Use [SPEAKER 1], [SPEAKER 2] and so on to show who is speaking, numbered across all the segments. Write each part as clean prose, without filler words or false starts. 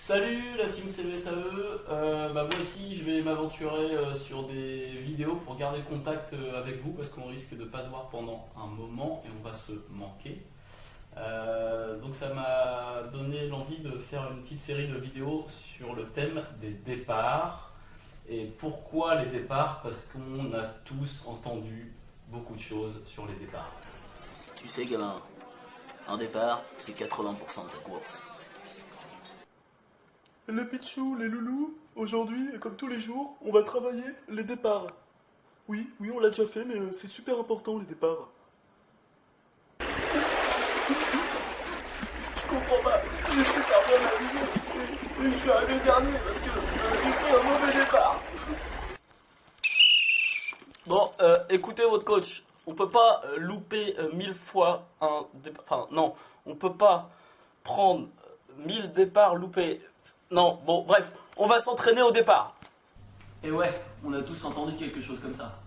[SPEAKER 1] Salut la team CVSAE, moi aussi je vais m'aventurer sur des vidéos pour garder contact avec vous parce qu'on risque de ne pas se voir pendant un moment et on va se manquer. Donc ça m'a donné l'envie de faire une petite série de vidéos sur le thème des départs. Et pourquoi les départs? Parce qu'on a tous entendu beaucoup de choses sur les départs.
[SPEAKER 2] Tu sais gamin, un départ c'est 80% de ta course.
[SPEAKER 3] Les pitchous, les loulous, aujourd'hui, comme tous les jours, on va travailler les départs. Oui, on l'a déjà fait, mais c'est super important les départs. Je comprends pas, j'ai super bien navigué et je suis arrivé dernier parce que j'ai pris un mauvais départ.
[SPEAKER 2] Bon, écoutez votre coach, on peut pas louper 1000 fois un départ. Enfin, non, on peut pas prendre 1000 départs loupés. Non, bon, bref, on va s'entraîner au départ.
[SPEAKER 1] Et ouais, on a tous entendu quelque chose comme ça.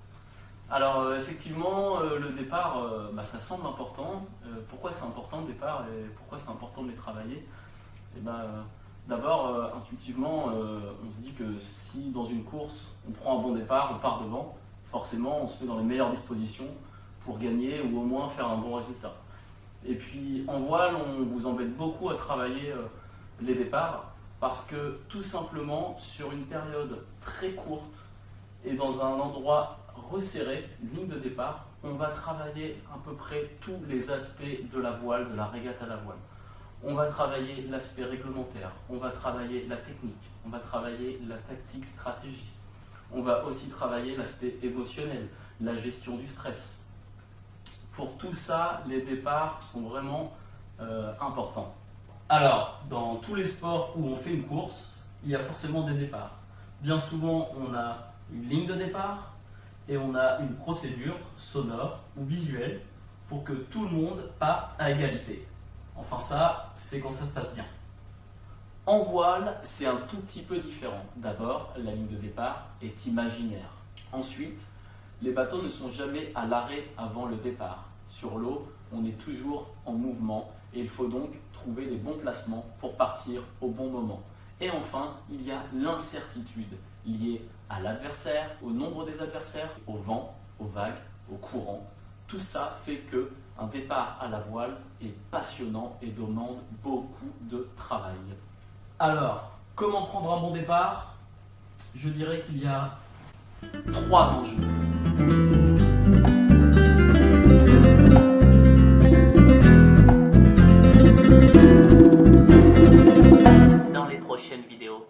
[SPEAKER 1] Alors effectivement, le départ, ça semble important. Pourquoi c'est important le départ et pourquoi c'est important de les travailler? D'abord, intuitivement, on se dit que si dans une course, on prend un bon départ, on part devant, forcément, on se met dans les meilleures dispositions pour gagner ou au moins faire un bon résultat. Et puis en voile, on vous embête beaucoup à travailler les départs parce que tout simplement, sur une période très courte et dans un endroit resserré, ligne de départ, on va travailler à peu près tous les aspects de la voile, de la régate à la voile. On va travailler l'aspect réglementaire, on va travailler la technique, on va travailler la tactique stratégie. On va aussi travailler l'aspect émotionnel, la gestion du stress. Pour tout ça, les départs sont vraiment importants. Alors, dans tous les sports où on fait une course, il y a forcément des départs. Bien souvent, on a une ligne de départ et on a une procédure sonore ou visuelle pour que tout le monde parte à égalité. Enfin ça, c'est quand ça se passe bien. En voile, c'est un tout petit peu différent. D'abord, la ligne de départ est imaginaire. Ensuite, les bateaux ne sont jamais à l'arrêt avant le départ. Sur l'eau, on est toujours en mouvement et il faut donc trouver les bons placements pour partir au bon moment. Et enfin, il y a l'incertitude liée à l'adversaire, au nombre des adversaires, au vent, aux vagues, au courant. Tout ça fait que un départ à la voile est passionnant et demande beaucoup de travail. Alors, comment prendre un bon départ? Je dirais qu'il y a 3 enjeux.
[SPEAKER 2] Dans les prochaines vidéos.